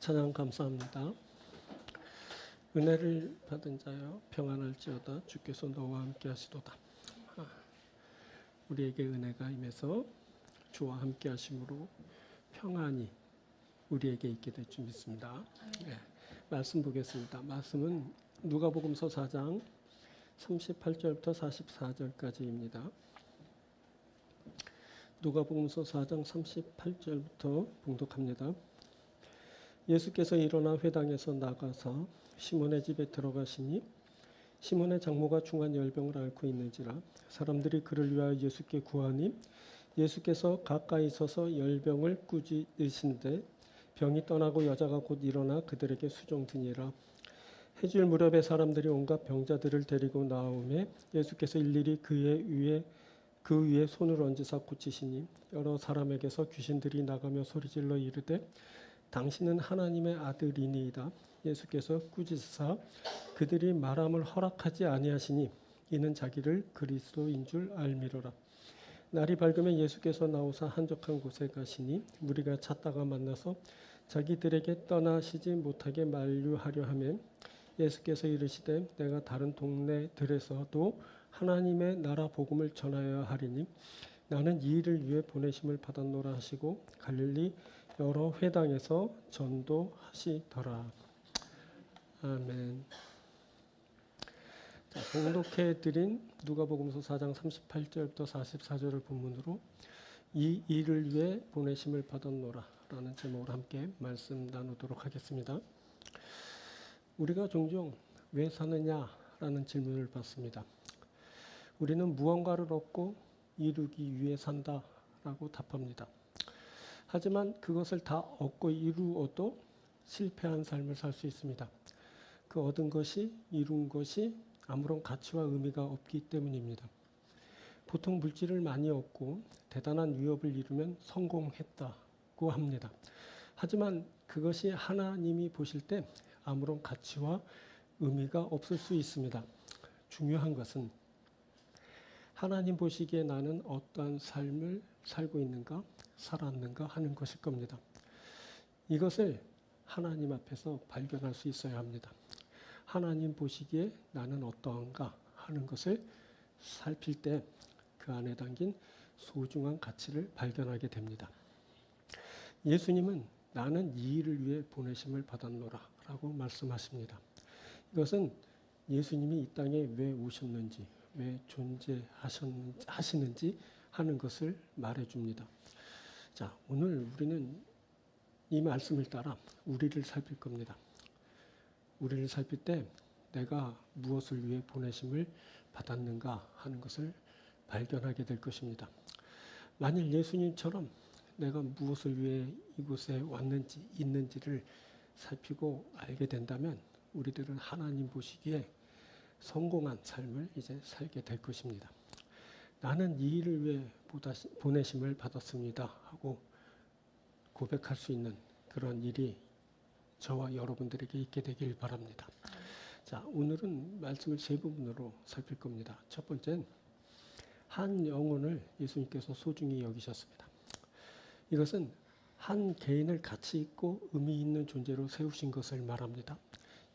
찬양 감사합니다. 은혜를 받은 자여 평안할지어다 주께서 너와 함께 하시도다. 우리에게 은혜가 임해서 주와 함께 하심으로 평안이 우리에게 있게 될 줄 믿습니다. 네, 말씀 보겠습니다. 말씀은 누가복음서 4장 38절부터 44절까지입니다. 누가복음서 4장 38절부터 봉독합니다. 예수께서 일어나 회당에서 나가서 시몬의 집에 들어가시니 시몬의 장모가 중한 열병을 앓고 있는지라 사람들이 그를 위하여 예수께 구하니 예수께서 가까이 서서 열병을 꾸짖으신데 병이 떠나고 여자가 곧 일어나 그들에게 수종드니라. 해질 무렵에 사람들이 온갖 병자들을 데리고 나오매 예수께서 일일이 그 위에 손을 얹으사 고치시니 여러 사람에게서 귀신들이 나가며 소리질러 이르되 당신은 하나님의 아들이니이다. 예수께서 꾸짖으사 그들이 말함을 허락하지 아니하시니 이는 자기를 그리스도인 줄 알미로라. 날이 밝으면 예수께서 나오사 한적한 곳에 가시니 무리가 찾다가 만나서 자기들에게 떠나시지 못하게 만류하려 하면 예수께서 이르시되 내가 다른 동네들에서도 하나님의 나라 복음을 전하여야 하리니 나는 이 일을 위해 보내심을 받았노라 하시고 갈릴리 여러 회당에서 전도하시더라. 아멘. 자, 봉독해드린 누가복음서 4장 38절부터 44절을 본문으로 이 일을 위해 보내심을 받았노라 라는 제목으로 함께 말씀 나누도록 하겠습니다. 우리가 종종 왜 사느냐라는 질문을 받습니다. 우리는 무언가를 얻고 이루기 위해 산다라고 답합니다. 하지만 그것을 다 얻고 이루어도 실패한 삶을 살 수 있습니다. 그 얻은 것이 이룬 것이 아무런 가치와 의미가 없기 때문입니다. 보통 물질을 많이 얻고 대단한 위업을 이루면 성공했다고 합니다. 하지만 그것이 하나님이 보실 때 아무런 가치와 의미가 없을 수 있습니다. 중요한 것은 하나님 보시기에 나는 어떠한 삶을 살고 있는가, 살았는가 하는 것일 겁니다. 이것을 하나님 앞에서 발견할 수 있어야 합니다. 하나님 보시기에 나는 어떠한가 하는 것을 살필 때 그 안에 담긴 소중한 가치를 발견하게 됩니다. 예수님은 나는 이 일을 위해 보내심을 받았노라 라고 말씀하십니다. 이것은 예수님이 이 땅에 왜 오셨는지, 왜 존재하시는지 하는 것을 말해줍니다. 자, 오늘 우리는 이 말씀을 따라 우리를 살필 겁니다. 우리를 살필 때 내가 무엇을 위해 보내심을 받았는가 하는 것을 발견하게 될 것입니다. 만일 예수님처럼 내가 무엇을 위해 이곳에 왔는지 있는지를 살피고 알게 된다면 우리들은 하나님 보시기에 성공한 삶을 이제 살게 될 것입니다. 나는 이 일을 위해 보내심을 받았습니다 하고 고백할 수 있는 그런 일이 저와 여러분들에게 있게 되길 바랍니다. 자, 오늘은 말씀을 세 부분으로 살필 겁니다. 첫 번째는 한 영혼을 예수님께서 소중히 여기셨습니다. 이것은 한 개인을 가치 있고 의미 있는 존재로 세우신 것을 말합니다.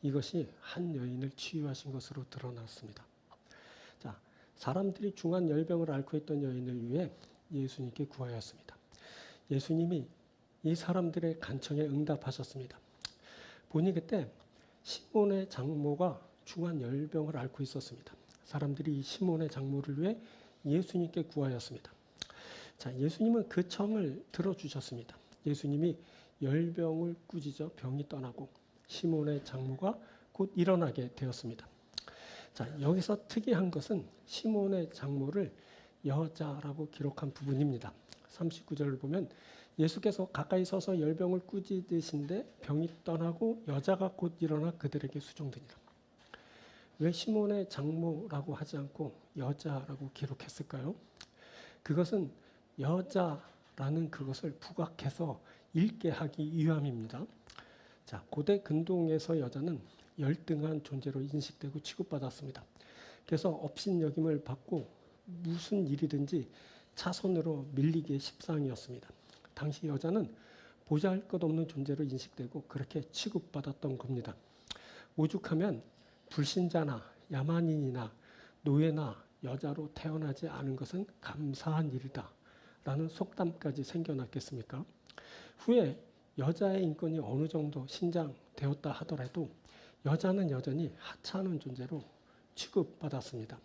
이것이 한 여인을 치유하신 것으로 드러났습니다. 자, 사람들이 중한 열병을 앓고 있던 여인을 위해 예수님께 구하였습니다. 예수님이 이 사람들의 간청에 응답하셨습니다. 보니 그때 시몬의 장모가 중한 열병을 앓고 있었습니다. 사람들이 이 시몬의 장모를 위해 예수님께 구하였습니다. 자, 예수님은 그 청을 들어주셨습니다. 예수님이 열병을 꾸짖어 병이 떠나고 시몬의 장모가 곧 일어나게 되었습니다. 자, 여기서 특이한 것은 시몬의 장모를 여자라고 기록한 부분입니다. 39절을 보면 예수께서 가까이 서서 열병을 꾸짖으신데 병이 떠나고 여자가 곧 일어나 그들에게 수종드니라. 왜 시몬의 장모라고 하지 않고 여자라고 기록했을까요? 그것은 여자라는 그것을 부각해서 읽게 하기 위함입니다. 자, 고대 근동에서 여자는 열등한 존재로 인식되고 취급받았습니다. 그래서 업신여김을 받고 무슨 일이든지 차선으로 밀리기에 십상이었습니다. 당시 여자는 보잘것없는 존재로 인식되고 그렇게 취급받았던 겁니다. 오죽하면 불신자나 야만인이나 노예나 여자로 태어나지 않은 것은 감사한 일이다 라는 속담까지 생겨났겠습니까? 후에 여자의 인권이 어느 정도 신장되었다 하더라도 여자는 여전히 하찮은 존재로 취급받았습니다.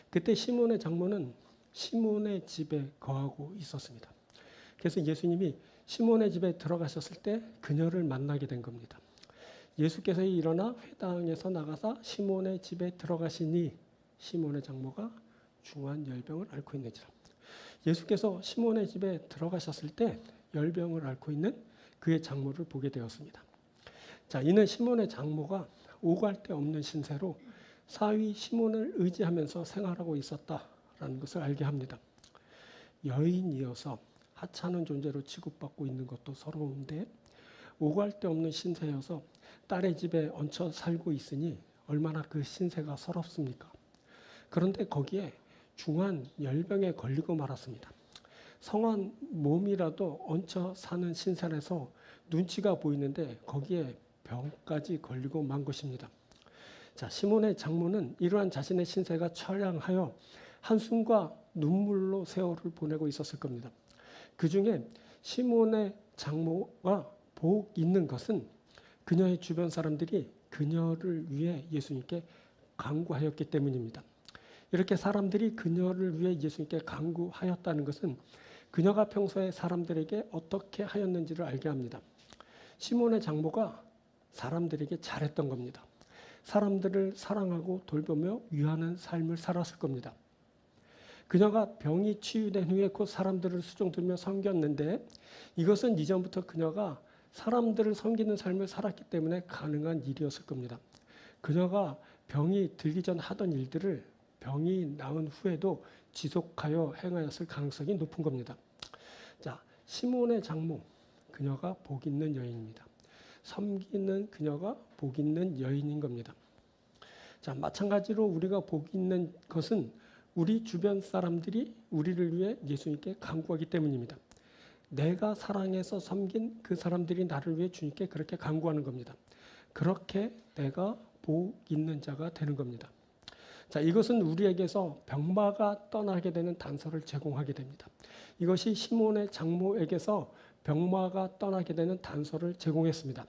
그때 시몬의 장모는 시몬의 집에 거하고 있었습니다. 그래서 예수님이 시몬의 집에 들어가셨을 때 그녀를 만나게 된 겁니다. 예수께서 일어나 회당에서 나가사 시몬의 집에 들어가시니 시몬의 장모가 중한 열병을 앓고 있는지라. 예수께서 시몬의 집에 들어가셨을 때 열병을 앓고 있는 그의 장모를 보게 되었습니다. 자, 이는 시몬의 장모가 오갈 데 없는 신세로 사위 시몬을 의지하면서 생활하고 있었다라는 것을 알게 합니다. 여인이어서 하찮은 존재로 취급받고 있는 것도 서러운데 오갈 데 없는 신세여서 딸의 집에 얹혀 살고 있으니 얼마나 그 신세가 서럽습니까? 그런데 거기에 중한 열병에 걸리고 말았습니다. 성한 몸이라도 얹혀 사는 신세라서 눈치가 보이는데 거기에 병까지 걸리고 만 것입니다. 자, 시몬의 장모는 이러한 자신의 신세가 처량하여 한숨과 눈물로 세월을 보내고 있었을 겁니다. 그 중에 시몬의 장모가 복 있는 것은 그녀의 주변 사람들이 그녀를 위해 예수님께 간구하였기 때문입니다. 이렇게 사람들이 그녀를 위해 예수님께 간구하였다는 것은 그녀가 평소에 사람들에게 어떻게 하였는지를 알게 합니다. 시몬의 장모가 사람들에게 잘했던 겁니다. 사람들을 사랑하고 돌보며 위하는 삶을 살았을 겁니다. 그녀가 병이 치유된 후에 곧 사람들을 수종들며 섬겼는데 이것은 이전부터 그녀가 사람들을 섬기는 삶을 살았기 때문에 가능한 일이었을 겁니다. 그녀가 병이 들기 전 하던 일들을 병이 나은 후에도 지속하여 행하였을 가능성이 높은 겁니다. 자, 시몬의 장모, 그녀가 복 있는 여인입니다. 섬기는 그녀가 복 있는 여인인 겁니다. 자, 마찬가지로 우리가 복 있는 것은 우리 주변 사람들이 우리를 위해 예수님께 간구하기 때문입니다. 내가 사랑해서 섬긴 그 사람들이 나를 위해 주님께 그렇게 간구하는 겁니다. 그렇게 내가 복 있는 자가 되는 겁니다. 자, 이것은 우리에게서 병마가 떠나게 되는 단서를 제공하게 됩니다. 이것이 시몬의 장모에게서 병마가 떠나게 되는 단서를 제공했습니다.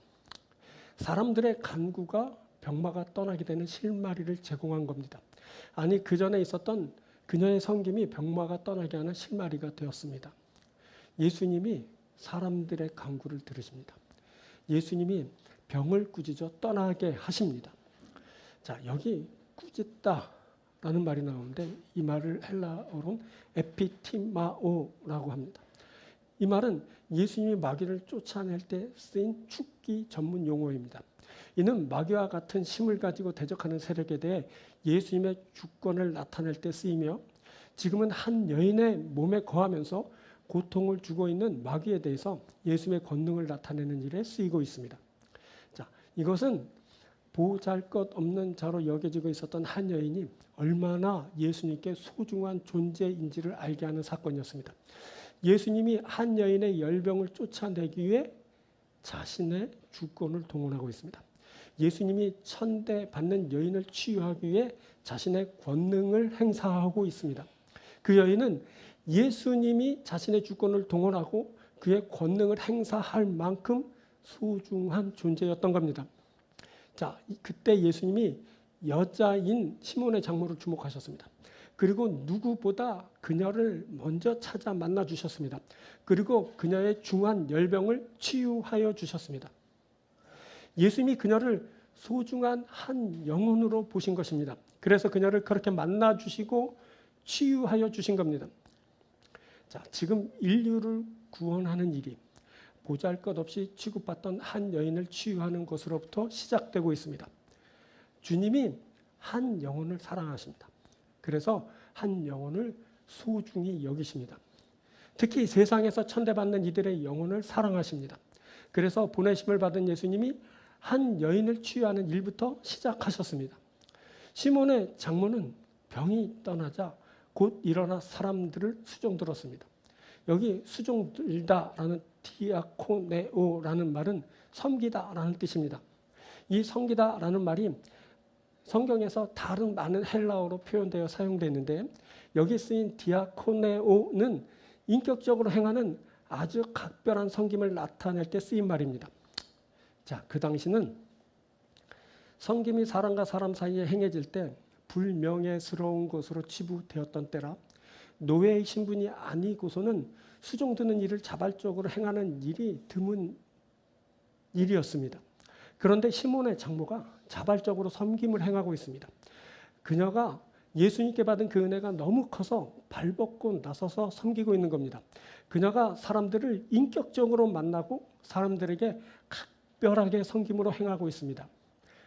사람들의 간구가 병마가 떠나게 되는 실마리를 제공한 겁니다. 아니, 그 전에 있었던 그녀의 섬김이 병마가 떠나게 하는 실마리가 되었습니다. 예수님이 사람들의 간구를 들으십니다. 예수님이 병을 꾸짖어 떠나게 하십니다. 자, 여기 꾸짖다라는 말이 나오는데 이 말을 헬라어로는 에피티마오라고 합니다. 이 말은 예수님이 마귀를 쫓아낼 때 쓰인 축기 전문 용어입니다. 이는 마귀와 같은 힘을 가지고 대적하는 세력에 대해 예수님의 주권을 나타낼 때 쓰이며 지금은 한 여인의 몸에 거하면서 고통을 주고 있는 마귀에 대해서 예수님의 권능을 나타내는 일에 쓰이고 있습니다. 자, 이것은 보잘것없는 자로 여겨지고 있었던 한 여인이 얼마나 예수님께 소중한 존재인지를 알게 하는 사건이었습니다. 예수님이 한 여인의 열병을 쫓아내기 위해 자신의 주권을 동원하고 있습니다. 예수님이 천대받는 여인을 치유하기 위해 자신의 권능을 행사하고 있습니다. 그 여인은 예수님이 자신의 주권을 동원하고 그의 권능을 행사할 만큼 소중한 존재였던 겁니다. 자, 그때 예수님이 여자인 시몬의 장모를 주목하셨습니다. 그리고 누구보다 그녀를 먼저 찾아 만나 주셨습니다. 그리고 그녀의 중한 열병을 치유하여 주셨습니다. 예수님이 그녀를 소중한 한 영혼으로 보신 것입니다. 그래서 그녀를 그렇게 만나 주시고 치유하여 주신 겁니다. 자, 지금 인류를 구원하는 일이 보잘것없이 취급받던 한 여인을 치유하는 것으로부터 시작되고 있습니다. 주님이 한 영혼을 사랑하십니다. 그래서 한 영혼을 소중히 여기십니다. 특히 세상에서 천대받는 이들의 영혼을 사랑하십니다. 그래서 보내심을 받은 예수님이 한 여인을 치유하는 일부터 시작하셨습니다. 시몬의 장모는 병이 떠나자 곧 일어나 사람들을 수종들었습니다. 여기 수종들다라는 디아코네오라는 말은 섬기다라는 뜻입니다. 이 섬기다라는 말이 성경에서 다른 많은 헬라어로 표현되어 사용되는데 여기 쓰인 디아코네오는 인격적으로 행하는 아주 각별한 섬김을 나타낼 때 쓰인 말입니다. 자, 그 당시는 섬김이 사람과 사람 사이에 행해질 때 불명예스러운 것으로 치부되었던 때라 노예의 신분이 아니고서는 수종드는 일을 자발적으로 행하는 일이 드문 일이었습니다. 그런데 시몬의 장모가 자발적으로 섬김을 행하고 있습니다. 그녀가 예수님께 받은 그 은혜가 너무 커서 발벗고 나서서 섬기고 있는 겁니다. 그녀가 사람들을 인격적으로 만나고 사람들에게 각별하게 섬김으로 행하고 있습니다.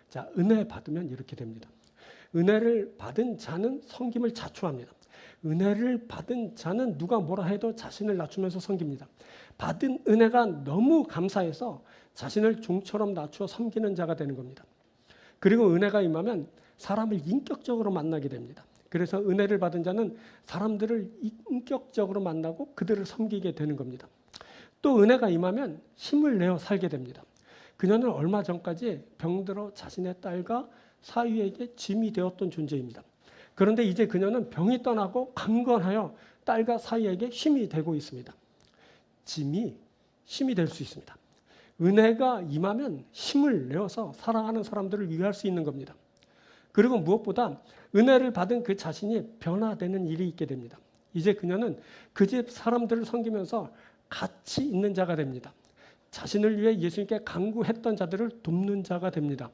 자, 은혜 받으면 이렇게 됩니다. 은혜를 받은 자는 섬김을 자초합니다. 은혜를 받은 자는 누가 뭐라 해도 자신을 낮추면서 섬깁니다. 받은 은혜가 너무 감사해서 자신을 종처럼 낮추어 섬기는 자가 되는 겁니다. 그리고 은혜가 임하면 사람을 인격적으로 만나게 됩니다. 그래서 은혜를 받은 자는 사람들을 인격적으로 만나고 그들을 섬기게 되는 겁니다. 또 은혜가 임하면 힘을 내어 살게 됩니다. 그녀는 얼마 전까지 병들어 자신의 딸과 사위에게 짐이 되었던 존재입니다. 그런데 이제 그녀는 병이 떠나고 강건하여 딸과 사위에게 힘이 되고 있습니다. 짐이 힘이 될 수 있습니다. 은혜가 임하면 힘을 내어서 사랑하는 사람들을 위할 수 있는 겁니다. 그리고 무엇보다 은혜를 받은 그 자신이 변화되는 일이 있게 됩니다. 이제 그녀는 그 집 사람들을 섬기면서 가치 있는 자가 됩니다. 자신을 위해 예수님께 간구했던 자들을 돕는 자가 됩니다.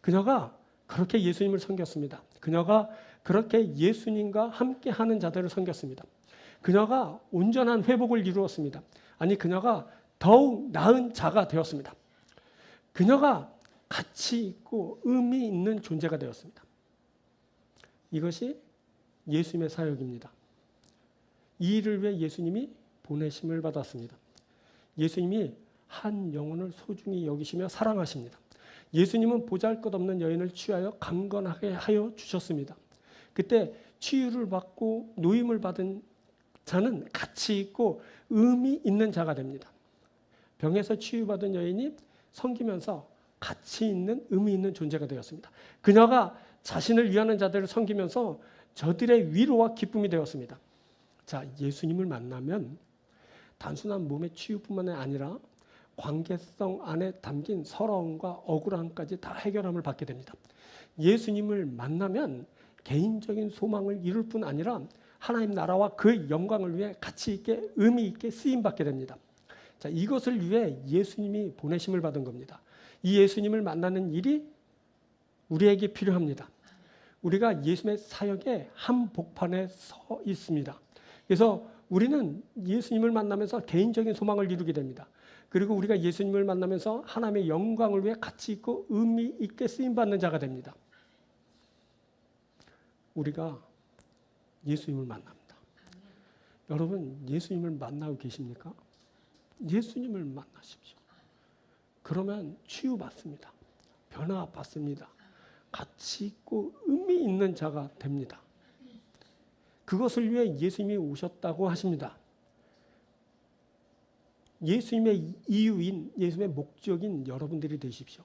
그녀가 그렇게 예수님을 섬겼습니다. 그녀가 그렇게 예수님과 함께하는 자들을 섬겼습니다. 그녀가 온전한 회복을 이루었습니다. 아니, 그녀가 더욱 나은 자가 되었습니다. 그녀가 가치 있고 의미 있는 존재가 되었습니다. 이것이 예수님의 사역입니다. 이 일을 위해 예수님이 보내심을 받았습니다. 예수님이 한 영혼을 소중히 여기시며 사랑하십니다. 예수님은 보잘것없는 여인을 취하여 강건하게 하여 주셨습니다. 그때 치유를 받고 노임을 받은 자는 가치 있고 의미 있는 자가 됩니다. 병에서 치유받은 여인이 섬기면서 가치 있는 의미 있는 존재가 되었습니다. 그녀가 자신을 위하는 자들을 섬기면서 저들의 위로와 기쁨이 되었습니다. 자, 예수님을 만나면 단순한 몸의 치유뿐만 아니라 관계성 안에 담긴 서러움과 억울함까지 다 해결함을 받게 됩니다. 예수님을 만나면 개인적인 소망을 이룰 뿐 아니라 하나님 나라와 그 영광을 위해 가치 있게 의미 있게 쓰임받게 됩니다. 자, 이것을 위해 예수님이 보내심을 받은 겁니다. 이 예수님을 만나는 일이 우리에게 필요합니다. 우리가 예수님의 사역의 한복판에 서 있습니다. 그래서 우리는 예수님을 만나면서 개인적인 소망을 이루게 됩니다. 그리고 우리가 예수님을 만나면서 하나님의 영광을 위해 가치 있고 의미 있게 쓰임받는 자가 됩니다. 우리가 예수님을 만납니다. 여러분, 예수님을 만나고 계십니까? 예수님을 만나십시오. 그러면 치유받습니다. 변화받습니다. 가치 있고 의미 있는 자가 됩니다. 그것을 위해 예수님이 오셨다고 하십니다. 예수님의 이유인, 예수님의 목적인 여러분들이 되십시오.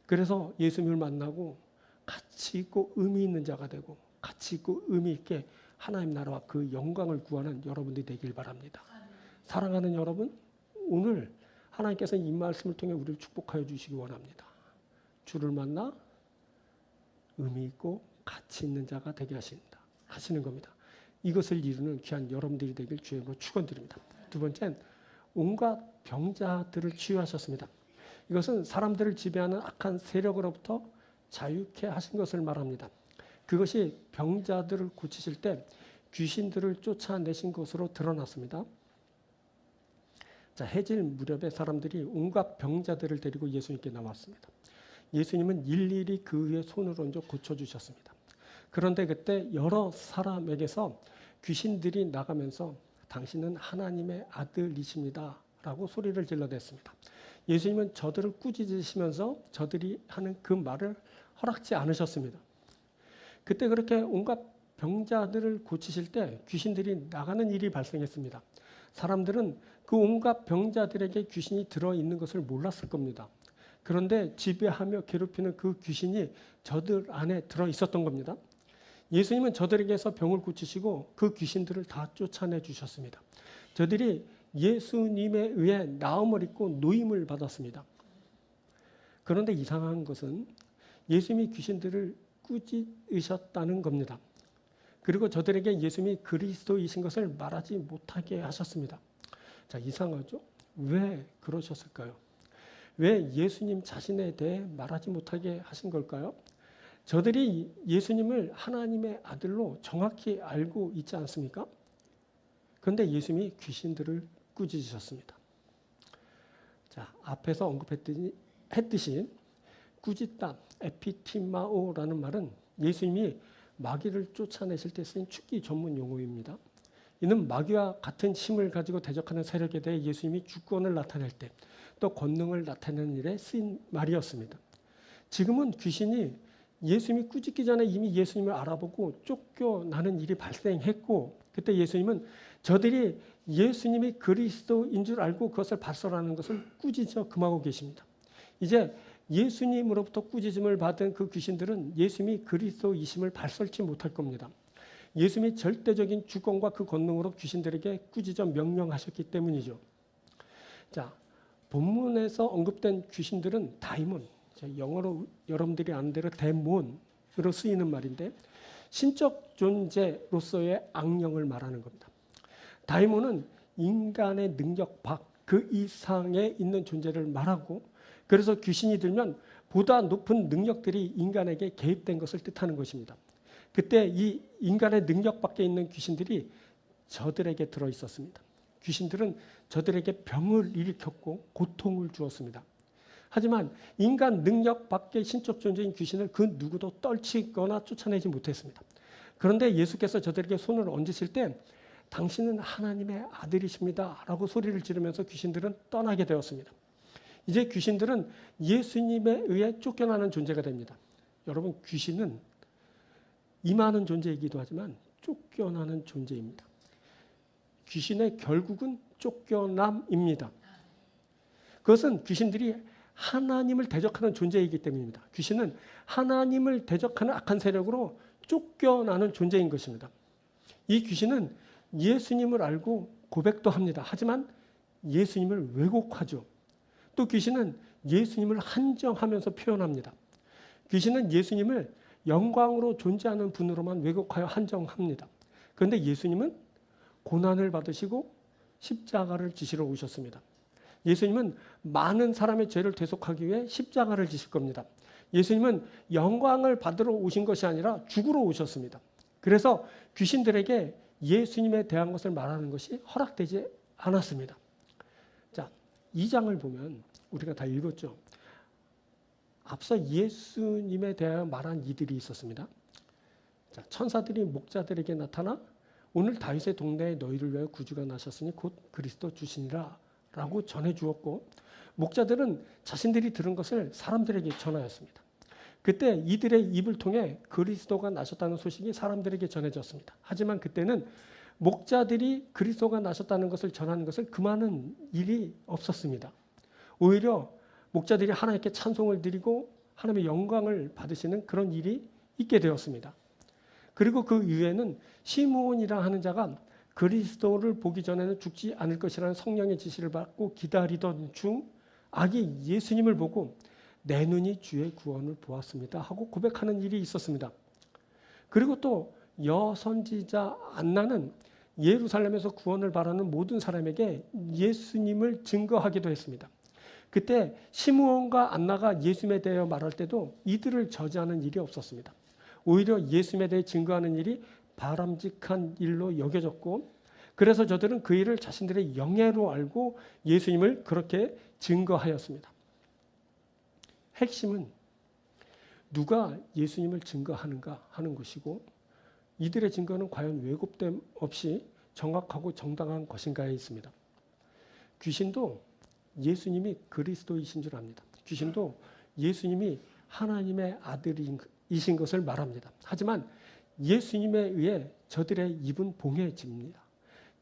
그래서 예수님을 만나고 가치 있고 의미 있는 자가 되고 가치 있고 의미 있게 하나님 나라와 그 영광을 구하는 여러분들이 되길 바랍니다. 사랑하는 여러분, 오늘 하나님께서 이 말씀을 통해 우리를 축복하여 주시기 원합니다. 주를 만나 의미 있고 가치 있는 자가 되게 하시는 겁니다. 이것을 이루는 귀한 여러분들이 되길 주의 이름으로 축원드립니다. 두 번째는 온갖 병자들을 치유하셨습니다. 이것은 사람들을 지배하는 악한 세력으로부터 자유케 하신 것을 말합니다. 그것이 병자들을 고치실 때 귀신들을 쫓아내신 것으로 드러났습니다. 자, 해질 무렵에 사람들이 온갖 병자들을 데리고 예수님께 나왔습니다. 예수님은 일일이 그 위에 손을 얹어 고쳐주셨습니다. 그런데 그때 여러 사람에게서 귀신들이 나가면서 당신은 하나님의 아들이십니다 라고 소리를 질러댔습니다. 예수님은 저들을 꾸짖으시면서 저들이 하는 그 말을 허락지 않으셨습니다. 그때 그렇게 온갖 병자들을 고치실 때 귀신들이 나가는 일이 발생했습니다. 사람들은 그 온갖 병자들에게 귀신이 들어있는 것을 몰랐을 겁니다. 그런데 지배하며 괴롭히는 그 귀신이 저들 안에 들어있었던 겁니다. 예수님은 저들에게서 병을 고치시고 그 귀신들을 다 쫓아내 주셨습니다. 저들이 예수님에 의해 나음을 입고 노임을 받았습니다. 그런데 이상한 것은 예수님이 귀신들을 꾸짖으셨다는 겁니다. 그리고 저들에게 예수님이 그리스도이신 것을 말하지 못하게 하셨습니다. 자, 이상하죠? 왜 그러셨을까요? 왜 예수님 자신에 대해 말하지 못하게 하신 걸까요? 저들이 예수님을 하나님의 아들로 정확히 알고 있지 않습니까? 그런데 예수님이 귀신들을 꾸짖으셨습니다. 자, 앞에서 언급했듯이 꾸짖다, 에피티마오라는 말은 예수님이 마귀를 쫓아내실 때 쓰인 축기 전문 용어입니다. 이는 마귀와 같은 힘을 가지고 대적하는 세력에 대해 예수님이 주권을 나타낼 때, 또 권능을 나타내는 일에 쓰인 말이었습니다. 지금은 귀신이 예수님이 꾸짖기 전에 이미 예수님을 알아보고 쫓겨나는 일이 발생했고, 그때 예수님은 저들이 예수님이 그리스도인 줄 알고 그것을 발설하는 것을 꾸짖어 금하고 계십니다. 이제 예수님으로부터 꾸짖음을 받은 그 귀신들은 예수님이 그리스도이심을 발설치 못할 겁니다. 예수님이 절대적인 주권과 그 권능으로 귀신들에게 꾸짖어 명령하셨기 때문이죠. 자, 본문에서 언급된 귀신들은 다이몬, 영어로 여러분들이 아는 대로 데몬으로 쓰이는 말인데 신적 존재로서의 악령을 말하는 겁니다. 다이몬은 인간의 능력 밖, 그 이상에 있는 존재를 말하고, 그래서 귀신이 들면 보다 높은 능력들이 인간에게 개입된 것을 뜻하는 것입니다. 그때 이 인간의 능력 밖에 있는 귀신들이 저들에게 들어있었습니다. 귀신들은 저들에게 병을 일으켰고 고통을 주었습니다. 하지만 인간 능력 밖의 신적 존재인 귀신을 그 누구도 떨치거나 쫓아내지 못했습니다. 그런데 예수께서 저들에게 손을 얹으실 때 당신은 하나님의 아들이십니다 라고 소리를 지르면서 귀신들은 떠나게 되었습니다. 이제 귀신들은 예수님에 의해 쫓겨나는 존재가 됩니다. 여러분, 귀신은 임하는 존재이기도 하지만 쫓겨나는 존재입니다. 귀신의 결국은 쫓겨남입니다. 그것은 귀신들이 하나님을 대적하는 존재이기 때문입니다. 귀신은 하나님을 대적하는 악한 세력으로 쫓겨나는 존재인 것입니다. 이 귀신은 예수님을 알고 고백도 합니다. 하지만 예수님을 왜곡하죠. 또 귀신은 예수님을 한정하면서 표현합니다. 귀신은 예수님을 영광으로 존재하는 분으로만 왜곡하여 한정합니다. 그런데 예수님은 고난을 받으시고 십자가를 지시러 오셨습니다. 예수님은 많은 사람의 죄를 대속하기 위해 십자가를 지실 겁니다. 예수님은 영광을 받으러 오신 것이 아니라 죽으러 오셨습니다. 그래서 귀신들에게 예수님에 대한 것을 말하는 것이 허락되지 않았습니다. 자, 2장을 보면 우리가 다 읽었죠. 앞서 예수님에 대하여 말한 이들이 있었습니다. 자, 천사들이 목자들에게 나타나 오늘 다윗의 동네에 너희를 위하여 구주가 나셨으니 곧 그리스도 주시니라 라고 전해주었고, 목자들은 자신들이 들은 것을 사람들에게 전하였습니다. 그때 이들의 입을 통해 그리스도가 나셨다는 소식이 사람들에게 전해졌습니다. 하지만 그때는 목자들이 그리스도가 나셨다는 것을 전하는 것을 금하는 일이 없었습니다. 오히려 목자들이 하나님께 찬송을 드리고 하나님의 영광을 받으시는 그런 일이 있게 되었습니다. 그리고 그 이후에는 시므온이라 하는 자가 그리스도를 보기 전에는 죽지 않을 것이라는 성령의 지시를 받고 기다리던 중 악이 예수님을 보고 내 눈이 주의 구원을 보았습니다 하고 고백하는 일이 있었습니다. 그리고 또 여선지자 안나는 예루살렘에서 구원을 바라는 모든 사람에게 예수님을 증거하기도 했습니다. 그때 시므온과 안나가 예수님에 대해 말할 때도 이들을 저지하는 일이 없었습니다. 오히려 예수님에 대해 증거하는 일이 바람직한 일로 여겨졌고, 그래서 저들은 그 일을 자신들의 영예로 알고 예수님을 그렇게 증거하였습니다. 핵심은 누가 예수님을 증거하는가 하는 것이고, 이들의 증거는 과연 왜곡됨 없이 정확하고 정당한 것인가에 있습니다. 귀신도 예수님이 그리스도이신 줄 압니다. 귀신도 예수님이 하나님의 아들이신 것을 말합니다. 하지만 예수님에 의해 저들의 입은 봉해집니다.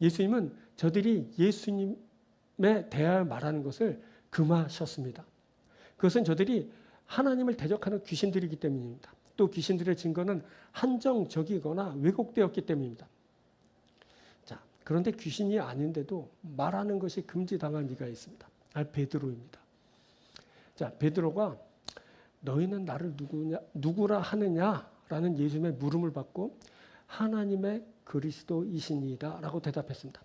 예수님은 저들이 예수님에 대하여 말하는 것을 금하셨습니다. 그것은 저들이 하나님을 대적하는 귀신들이기 때문입니다. 또 귀신들의 증거는 한정적이거나 왜곡되었기 때문입니다. 자, 그런데 귀신이 아닌데도 말하는 것이 금지당한 이가 있습니다. 베드로입니다. 자, 베드로가 너희는 나를 누구라 하느냐라는 예수님의 물음을 받고 하나님의 그리스도이시니이다 라고 대답했습니다.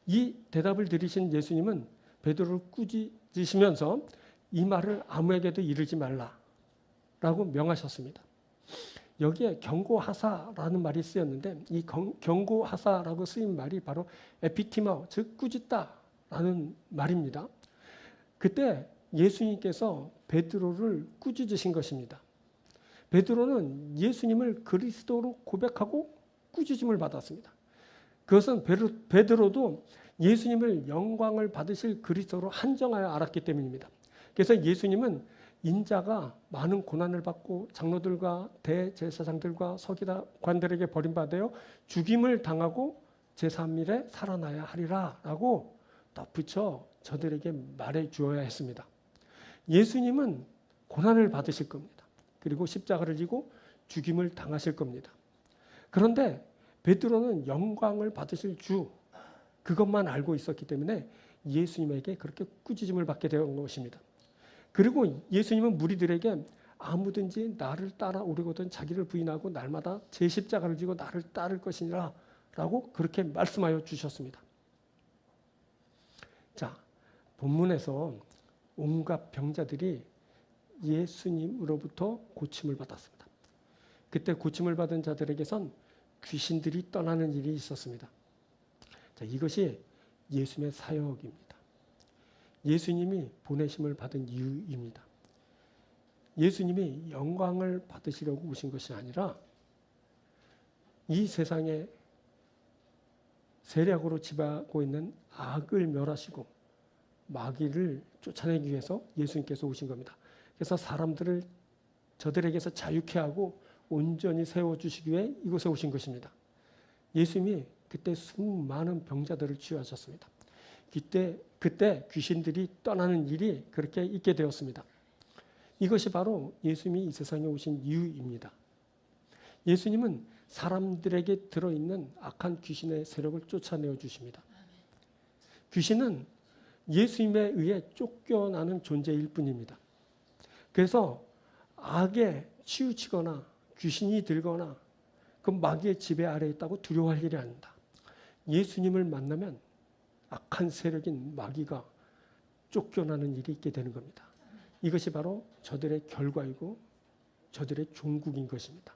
이 대답을 들으신 예수님은 베드로를 꾸짖으시면서 이 말을 아무에게도 이르지 말라라고 명하셨습니다. 여기에 경고하사라는 말이 쓰였는데 이 경고하사라고 쓰인 말이 바로 에피티마, 즉 꾸짖다라는 말입니다. 그때 예수님께서 베드로를 꾸짖으신 것입니다. 베드로는 예수님을 그리스도로 고백하고 꾸짖음을 받았습니다. 그것은 베드로도 예수님을 영광을 받으실 그리스도로 한정하여 알았기 때문입니다. 그래서 예수님은 인자가 많은 고난을 받고 장로들과 대제사장들과 서기관들에게 버림받아 죽임을 당하고 제3일에 살아나야 하리라 라고 덧붙여 저들에게 말해 주어야 했습니다. 예수님은 고난을 받으실 겁니다. 그리고 십자가를 지고 죽임을 당하실 겁니다. 그런데 베드로는 영광을 받으실 주 그것만 알고 있었기 때문에 예수님에게 그렇게 꾸짖음을 받게 된 것입니다. 그리고 예수님은 무리들에게 아무든지 나를 따라오려거든 자기를 부인하고 날마다 제 십자가를 지고 나를 따를 것이니라 라고 그렇게 말씀하여 주셨습니다. 자, 본문에서 온갖 병자들이 예수님으로부터 고침을 받았습니다. 그때 고침을 받은 자들에게선 귀신들이 떠나는 일이 있었습니다. 자, 이것이 예수님의 사역입니다. 예수님이 보내심을 받은 이유입니다. 예수님이 영광을 받으시려고 오신 것이 아니라 이 세상에 세력으로 지배하고 있는 악을 멸하시고 마귀를 쫓아내기 위해서 예수님께서 오신 겁니다. 그래서 사람들을 저들에게서 자유케 하고 온전히 세워주시기 위해 이곳에 오신 것입니다. 예수님이 그때 수많은 병자들을 치유하셨습니다. 그때 귀신들이 떠나는 일이 그렇게 있게 되었습니다. 이것이 바로 예수님이 이 세상에 오신 이유입니다. 예수님은 사람들에게 들어있는 악한 귀신의 세력을 쫓아내어 주십니다. 귀신은 예수님에 의해 쫓겨나는 존재일 뿐입니다. 그래서 악에 치우치거나 귀신이 들거나 그 마귀의 지배 아래에 있다고 두려워할 일이 아닙니다. 예수님을 만나면 악한 세력인 마귀가 쫓겨나는 일이 있게 되는 겁니다. 이것이 바로 저들의 결과이고 저들의 종국인 것입니다.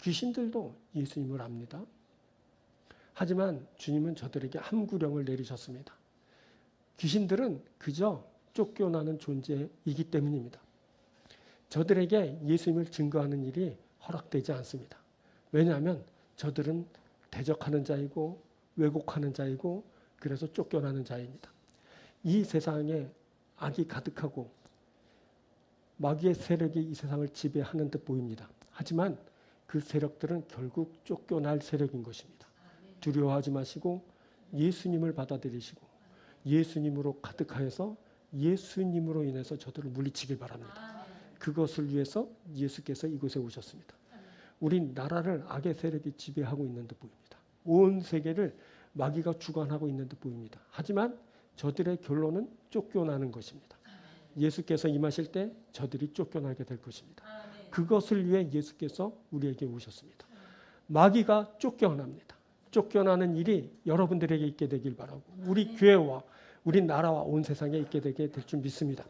귀신들도 예수님을 압니다. 하지만 주님은 저들에게 함구령을 내리셨습니다. 귀신들은 그저 쫓겨나는 존재이기 때문입니다. 저들에게 예수님을 증거하는 일이 허락되지 않습니다. 왜냐하면 저들은 대적하는 자이고 왜곡하는 자이고 그래서 쫓겨나는 자입니다. 이 세상에 악이 가득하고 마귀의 세력이 이 세상을 지배하는 듯 보입니다. 하지만 그 세력들은 결국 쫓겨날 세력인 것입니다. 두려워하지 마시고 예수님을 받아들이시고 예수님으로 가득하여서 예수님으로 인해서 저들을 물리치길 바랍니다. 그것을 위해서 예수께서 이곳에 오셨습니다. 우린 나라를 악의 세력이 지배하고 있는 듯 보입니다. 온 세계를 마귀가 주관하고 있는 듯 보입니다. 하지만 저들의 결론은 쫓겨나는 것입니다. 예수께서 임하실 때 저들이 쫓겨나게 될 것입니다. 그것을 위해 예수께서 우리에게 오셨습니다. 마귀가 쫓겨납니다. 쫓겨나는 일이 여러분들에게 있게 되길 바라고 우리 교회와 우리 나라와 온 세상에 있게 되게 될 줄 믿습니다.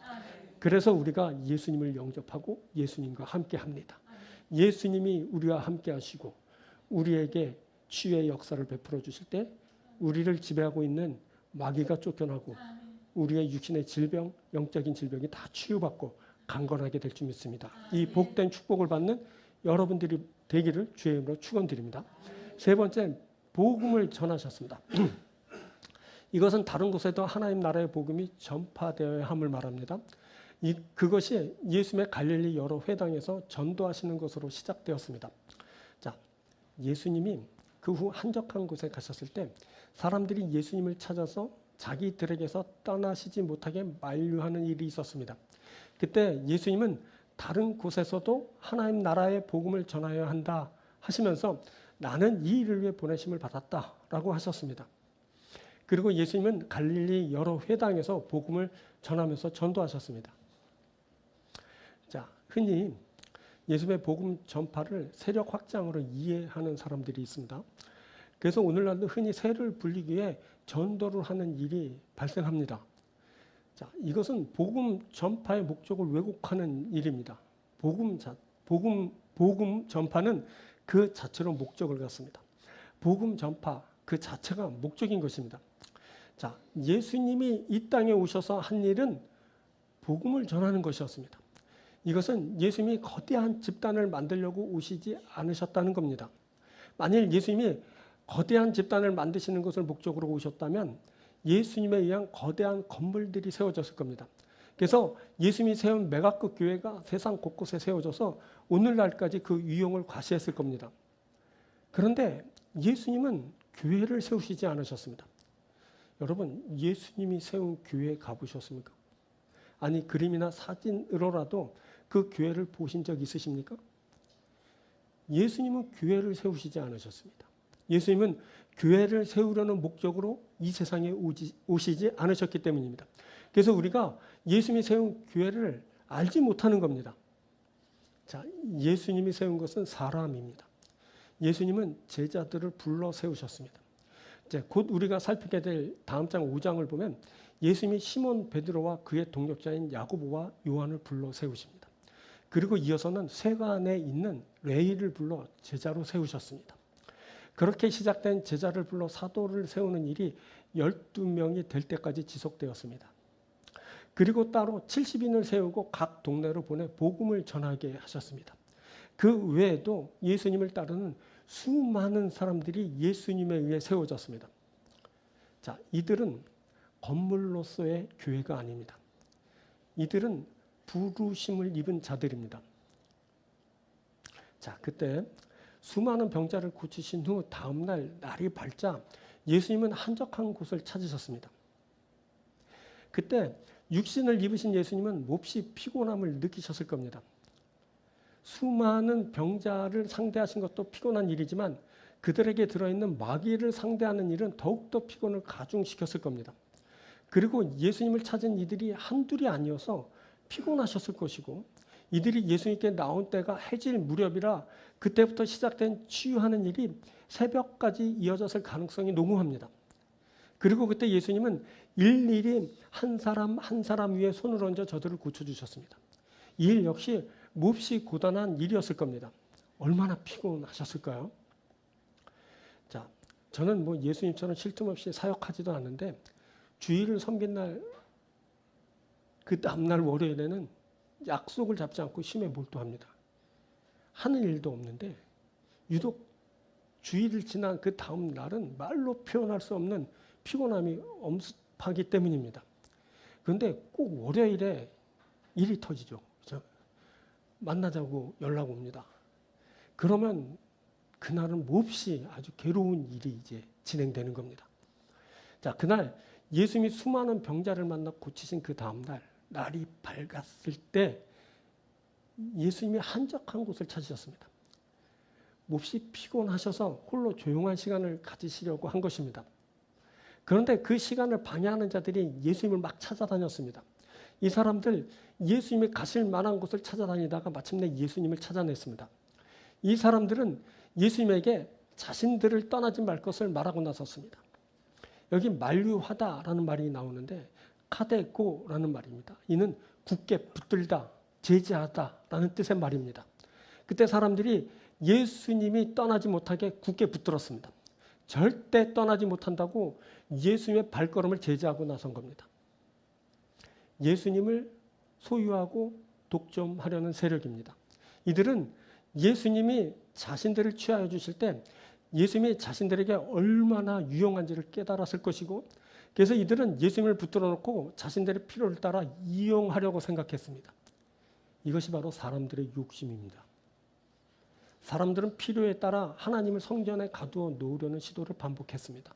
그래서 우리가 예수님을 영접하고 예수님과 함께 합니다. 예수님이 우리와 함께 하시고 우리에게 치유의 역사를 베풀어 주실 때 우리를 지배하고 있는 마귀가 쫓겨나고 우리의 육신의 질병, 영적인 질병이 다 치유받고 강건하게 될 줄 믿습니다. 이 복된 축복을 받는 여러분들이 되기를 주의 이름으로 축원드립니다. 세 번째, 복음을 전하셨습니다. 이것은 다른 곳에도 하나님 나라의 복음이 전파되어야 함을 말합니다. 그것이 예수님의 갈릴리 여러 회당에서 전도하시는 것으로 시작되었습니다. 자, 예수님이 그 후 한적한 곳에 가셨을 때 사람들이 예수님을 찾아서 자기들에게서 떠나시지 못하게 만류하는 일이 있었습니다. 그때 예수님은 다른 곳에서도 하나님 나라의 복음을 전하여야 한다 하시면서 나는 이 일을 위해 보내심을 받았다라고 하셨습니다. 그리고 예수님은 갈릴리 여러 회당에서 복음을 전하면서 전도하셨습니다. 자, 흔히 예수님의 복음 전파를 세력 확장으로 이해하는 사람들이 있습니다. 그래서 오늘날도 흔히 세를 불리기 위해 전도를 하는 일이 발생합니다. 자, 이것은 복음 전파의 목적을 왜곡하는 일입니다. 복음 전파는 그 자체로 목적을 갖습니다. 복음 전파 그 자체가 목적인 것입니다. 자, 예수님이 이 땅에 오셔서 한 일은 복음을 전하는 것이었습니다. 이것은 예수님이 거대한 집단을 만들려고 오시지 않으셨다는 겁니다. 만일 예수님이 거대한 집단을 만드시는 것을 목적으로 오셨다면 예수님에 의한 거대한 건물들이 세워졌을 겁니다. 그래서 예수님이 세운 메가급 교회가 세상 곳곳에 세워져서 오늘날까지 그 위용을 과시했을 겁니다. 그런데 예수님은 교회를 세우시지 않으셨습니다. 여러분, 예수님이 세운 교회에 가보셨습니까? 아니, 그림이나 사진으로라도 그 교회를 보신 적 있으십니까? 예수님은 교회를 세우시지 않으셨습니다. 예수님은 교회를 세우려는 목적으로 이 세상에 오시지 않으셨기 때문입니다. 그래서 우리가 예수님이 세운 교회를 알지 못하는 겁니다. 자, 예수님이 세운 것은 사람입니다. 예수님은 제자들을 불러 세우셨습니다. 이제 곧 우리가 살피게 될 다음 장 5장을 보면 예수님이 시몬 베드로와 그의 동력자인 야고보와 요한을 불러 세우십니다. 그리고 이어서는 세관에 있는 레위를 불러 제자로 세우셨습니다. 그렇게 시작된 제자를 불러 사도를 세우는 일이 12명이 될 때까지 지속되었습니다. 그리고 따로 70인을 세우고 각 동네로 보내 복음을 전하게 하셨습니다. 그 외에도 예수님을 따르는 수많은 사람들이 예수님에 의해 세워졌습니다. 자, 이들은 건물로서의 교회가 아닙니다. 이들은 부르심을 입은 자들입니다. 자, 그때 수많은 병자를 고치신 후 다음날 날이 밝자 예수님은 한적한 곳을 찾으셨습니다. 그때 육신을 입으신 예수님은 몹시 피곤함을 느끼셨을 겁니다. 수많은 병자를 상대하신 것도 피곤한 일이지만 그들에게 들어있는 마귀를 상대하는 일은 더욱더 피곤을 가중시켰을 겁니다. 그리고 예수님을 찾은 이들이 한둘이 아니어서 피곤하셨을 것이고 이들이 예수님께 나온 때가 해질 무렵이라 그때부터 시작된 치유하는 일이 새벽까지 이어졌을 가능성이 농후합니다. 그리고 그때 예수님은 일일이 한 사람 한 사람 위에 손을 얹어 저들을 고쳐주셨습니다. 이 일 역시 몹시 고단한 일이었을 겁니다. 얼마나 피곤하셨을까요? 자, 저는 뭐 예수님처럼 쉴 틈 없이 사역하지도 않는데 주일을 섬긴 날, 그 다음날 월요일에는 약속을 잡지 않고 쉼에 몰두합니다. 하는 일도 없는데 유독 주일을 지난 그 다음 날은 말로 표현할 수 없는 피곤함이 엄습하기 때문입니다. 그런데 꼭 월요일에 일이 터지죠. 그렇죠? 만나자고 연락 옵니다. 그러면 그날은 몹시 아주 괴로운 일이 이제 진행되는 겁니다. 자, 그날 예수님이 수많은 병자를 만나 고치신 그 다음날 날이 밝았을 때 예수님이 한적한 곳을 찾으셨습니다. 몹시 피곤하셔서 홀로 조용한 시간을 가지시려고 한 것입니다. 그런데 그 시간을 방해하는 자들이 예수님을 막 찾아다녔습니다. 이 사람들 예수님이 가실 만한 곳을 찾아다니다가 마침내 예수님을 찾아냈습니다. 이 사람들은 예수님에게 자신들을 떠나지 말 것을 말하고 나섰습니다. 여기 만류하다라는 말이 나오는데 카데고라는 말입니다. 이는 굳게 붙들다, 제지하다라는 뜻의 말입니다. 그때 사람들이 예수님이 떠나지 못하게 굳게 붙들었습니다. 절대 떠나지 못한다고 예수님의 발걸음을 제지하고 나선 겁니다. 예수님을 소유하고 독점하려는 세력입니다. 이들은 예수님이 자신들을 취하여 주실 때 예수님이 자신들에게 얼마나 유용한지를 깨달았을 것이고 그래서 이들은 예수님을 붙들어 놓고 자신들의 필요를 따라 이용하려고 생각했습니다. 이것이 바로 사람들의 욕심입니다. 사람들은 필요에 따라 하나님을 성전에 가두어 놓으려는 시도를 반복했습니다.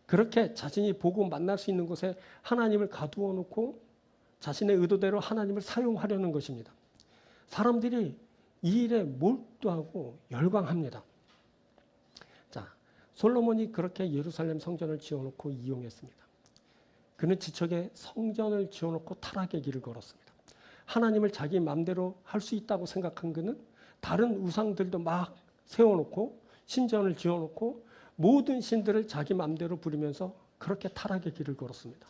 그렇게 자신이 보고 만날 수 있는 곳에 하나님을 가두어 놓고 자신의 의도대로 하나님을 사용하려는 것입니다. 사람들이 이 일에 몰두하고 열광합니다. 자, 솔로몬이 그렇게 예루살렘 성전을 지어놓고 이용했습니다. 그는 지척에 성전을 지어놓고 타락의 길을 걸었습니다. 하나님을 자기 마음대로 할 수 있다고 생각한 그는 다른 우상들도 막 세워놓고 신전을 지어놓고 모든 신들을 자기 마음대로 부리면서 그렇게 타락의 길을 걸었습니다.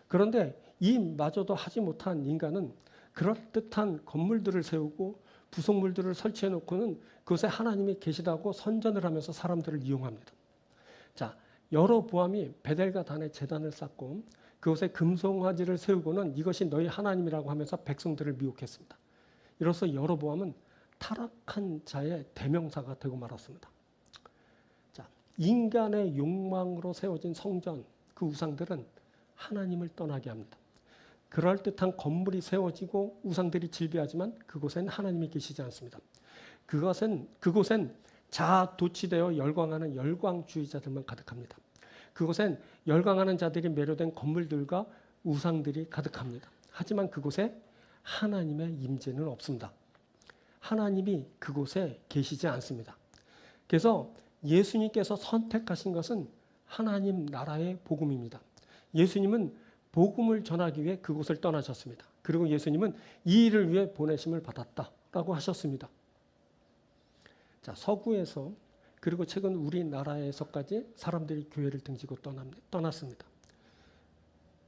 그런데 이마저도 하지 못한 인간은 그럴듯한 건물들을 세우고 부속물들을 설치해 놓고는 그곳에 하나님이 계시다고 선전을 하면서 사람들을 이용합니다. 자, 여로보암이 베델과 단에 제단을 쌓고 그곳에 금송아지를 세우고는 이것이 너희 하나님이라고 하면서 백성들을 미혹했습니다. 이로써 여로보암은 타락한 자의 대명사가 되고 말았습니다. 자, 인간의 욕망으로 세워진 성전, 그 우상들은 하나님을 떠나게 합니다. 그럴듯한 건물이 세워지고 우상들이 질비하지만 그곳엔 하나님이 계시지 않습니다. 그곳엔 자아도취되어 열광하는 열광주의자들만 가득합니다. 그곳엔 열광하는 자들이 매료된 건물들과 우상들이 가득합니다. 하지만 그곳에 하나님의 임재는 없습니다. 하나님이 그곳에 계시지 않습니다. 그래서 예수님께서 선택하신 것은 하나님 나라의 복음입니다. 예수님은 복음을 전하기 위해 그곳을 떠나셨습니다. 그리고 예수님은 이 일을 위해 보내심을 받았다라고 하셨습니다. 자, 서구에서 그리고 최근 우리나라에서까지 사람들이 교회를 등지고 떠났습니다.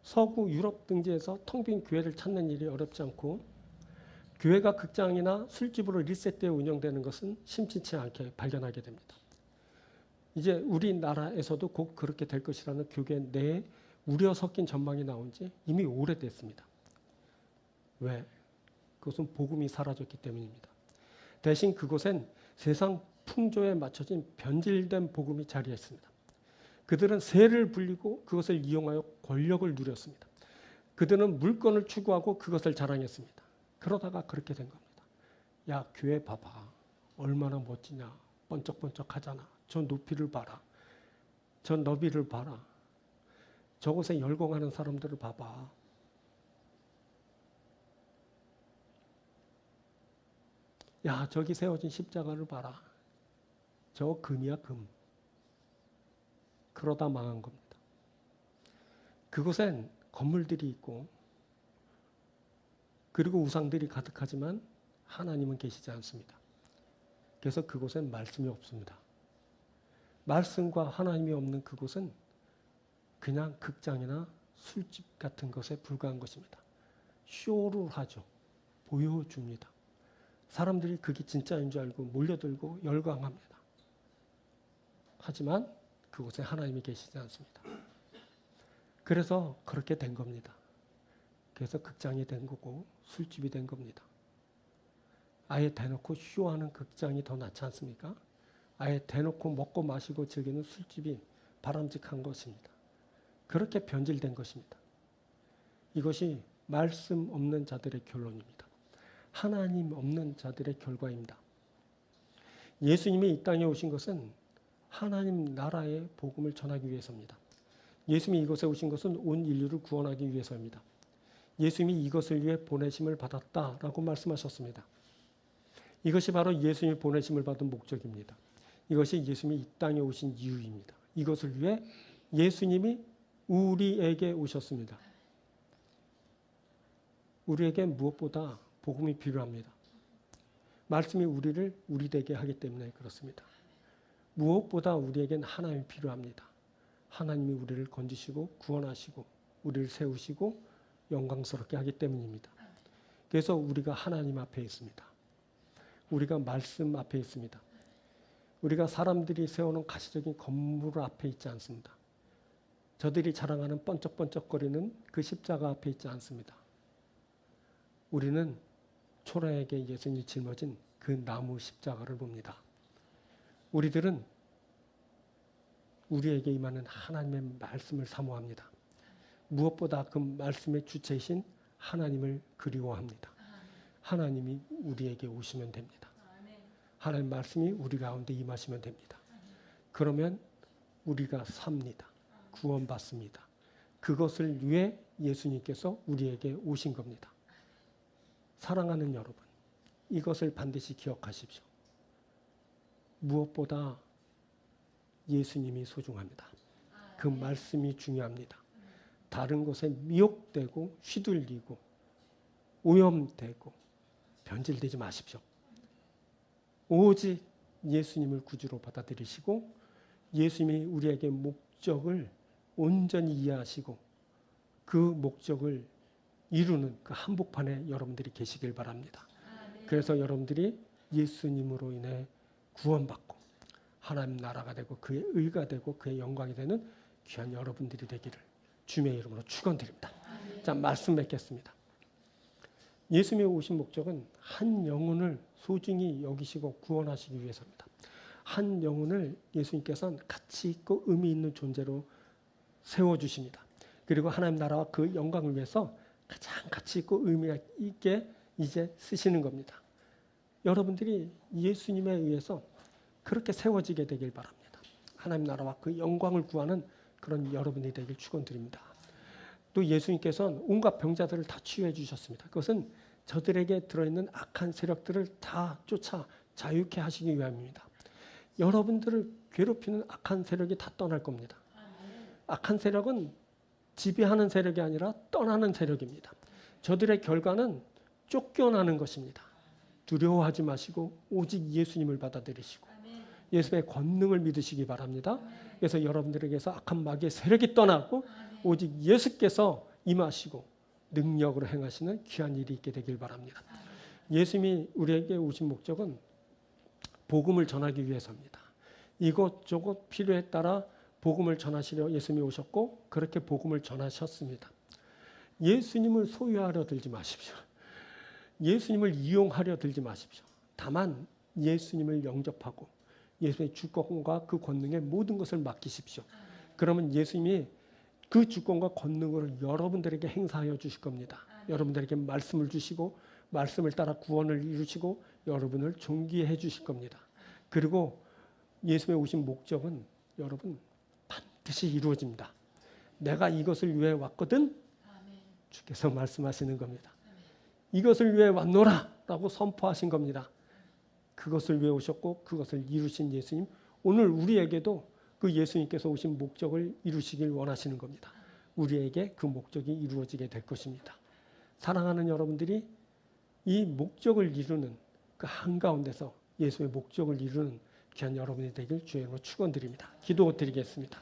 서구 유럽 등지에서 텅 빈 교회를 찾는 일이 어렵지 않고 교회가 극장이나 술집으로 리셋되어 운영되는 것은 심심치 않게 발견하게 됩니다. 이제 우리나라에서도 곧 그렇게 될 것이라는 교계 내에 우려 섞인 전망이 나온 지 이미 오래됐습니다. 왜? 그것은 복음이 사라졌기 때문입니다. 대신 그곳엔 세상 풍조에 맞춰진 변질된 복음이 자리했습니다. 그들은 세를 불리고 그것을 이용하여 권력을 누렸습니다. 그들은 물건을 추구하고 그것을 자랑했습니다. 그러다가 그렇게 된 겁니다. 야, 교회 봐봐. 얼마나 멋지냐. 번쩍번쩍하잖아. 저 높이를 봐라. 저 너비를 봐라. 저곳에 열광하는 사람들을 봐봐. 야, 저기 세워진 십자가를 봐라. 저 금이야, 금. 그러다 망한 겁니다. 그곳엔 건물들이 있고 그리고 우상들이 가득하지만 하나님은 계시지 않습니다. 그래서 그곳엔 말씀이 없습니다. 말씀과 하나님이 없는 그곳은 그냥 극장이나 술집 같은 것에 불과한 것입니다. 쇼를 하죠. 보여줍니다. 사람들이 그게 진짜인 줄 알고 몰려들고 열광합니다. 하지만 그곳에 하나님이 계시지 않습니다. 그래서 그렇게 된 겁니다. 그래서 극장이 된 거고 술집이 된 겁니다. 아예 대놓고 쇼하는 극장이 더 낫지 않습니까? 아예 대놓고 먹고 마시고 즐기는 술집이 바람직한 것입니다. 그렇게 변질된 것입니다. 이것이 말씀 없는 자들의 결론입니다. 하나님 없는 자들의 결과입니다. 예수님이 이 땅에 오신 것은 하나님 나라의 복음을 전하기 위해서입니다. 예수님이 이곳에 오신 것은 온 인류를 구원하기 위해서입니다. 예수님이 이것을 위해 보내심을 받았다라고 말씀하셨습니다. 이것이 바로 예수님이 보내심을 받은 목적입니다. 이것이 예수님이 이 땅에 오신 이유입니다. 이것을 위해 예수님이 우리에게 오셨습니다. 우리에게 무엇보다 복음이 필요합니다. 말씀이 우리를 우리 되게 하기 때문에 그렇습니다. 무엇보다 우리에겐 하나님이 필요합니다. 하나님이 우리를 건지시고 구원하시고 우리를 세우시고 영광스럽게 하기 때문입니다. 그래서 우리가 하나님 앞에 있습니다. 우리가 말씀 앞에 있습니다. 우리가 사람들이 세우는 가시적인 건물 앞에 있지 않습니다. 저들이 자랑하는 번쩍번쩍거리는 그 십자가 앞에 있지 않습니다. 우리는 초라하게 예수님이 짊어진 그 나무 십자가를 봅니다. 우리들은 우리에게 임하는 하나님의 말씀을 사모합니다. 무엇보다 그 말씀의 주체이신 하나님을 그리워합니다. 하나님이 우리에게 오시면 됩니다. 하나님 말씀이 우리 가운데 임하시면 됩니다. 그러면 우리가 삽니다. 구원받습니다. 그것을 위해 예수님께서 우리에게 오신 겁니다. 사랑하는 여러분, 이것을 반드시 기억하십시오. 무엇보다 예수님이 소중합니다. 그 말씀이 중요합니다. 다른 것에 미혹되고 휘둘리고 오염되고 변질되지 마십시오. 오직 예수님을 구주로 받아들이시고 예수님이 우리에게 목적을 온전히 이해하시고 그 목적을 이루는 그 한복판에 여러분들이 계시길 바랍니다. 그래서 여러분들이 예수님으로 인해 구원받고 하나님 나라가 되고 그의 의가 되고 그의 영광이 되는 귀한 여러분들이 되기를 주님의 이름으로 축원드립니다. 자, 말씀 맺겠습니다. 예수님이 오신 목적은 한 영혼을 소중히 여기시고 구원하시기 위해서입니다. 한 영혼을 예수님께서는 가치 있고 의미 있는 존재로 세워주십니다. 그리고 하나님 나라와 그 영광을 위해서 가장 가치 있고 의미 있게 이제 쓰시는 겁니다. 여러분들이 예수님에 의해서 그렇게 세워지게 되길 바랍니다. 하나님 나라와 그 영광을 구하는 그런 여러분이 되길 축원드립니다. 또 예수님께서는 온갖 병자들을 다 치유해 주셨습니다. 그것은 저들에게 들어있는 악한 세력들을 다 쫓아 자유케 하시기 위함입니다. 여러분들을 괴롭히는 악한 세력이 다 떠날 겁니다. 악한 세력은 지배하는 세력이 아니라 떠나는 세력입니다. 저들의 결과는 쫓겨나는 것입니다. 두려워하지 마시고 오직 예수님을 받아들이시고 예수의 권능을 믿으시기 바랍니다. 그래서 여러분들에게서 악한 마귀의 세력이 떠나고 오직 예수께서 임하시고 능력으로 행하시는 귀한 일이 있게 되길 바랍니다. 예수님이 우리에게 오신 목적은 복음을 전하기 위해서입니다. 이것저것 필요에 따라 복음을 전하시려 예수님이 오셨고 그렇게 복음을 전하셨습니다. 예수님을 소유하려 들지 마십시오. 예수님을 이용하려 들지 마십시오. 다만 예수님을 영접하고 예수님의 주권과 그 권능에 모든 것을 맡기십시오. 그러면 예수님이 그 주권과 권능을 여러분들에게 행사하여 주실 겁니다. 여러분들에게 말씀을 주시고 말씀을 따라 구원을 이루시고 여러분을 존귀해 주실 겁니다. 그리고 예수님의 오신 목적은 여러분 반드시 이루어집니다. 내가 이것을 위해 왔거든 주께서 말씀하시는 겁니다. 이것을 위해 왔노라 라고 선포하신 겁니다. 그것을 위해 오셨고 그것을 이루신 예수님, 오늘 우리에게도 그 예수님께서 오신 목적을 이루시길 원하시는 겁니다. 우리에게 그 목적이 이루어지게 될 것입니다. 사랑하는 여러분들이 이 목적을 이루는 그 한가운데서 예수의 목적을 이루는 귀한 여러분이 되길 주의 이름으로 축원드립니다. 기도드리겠습니다.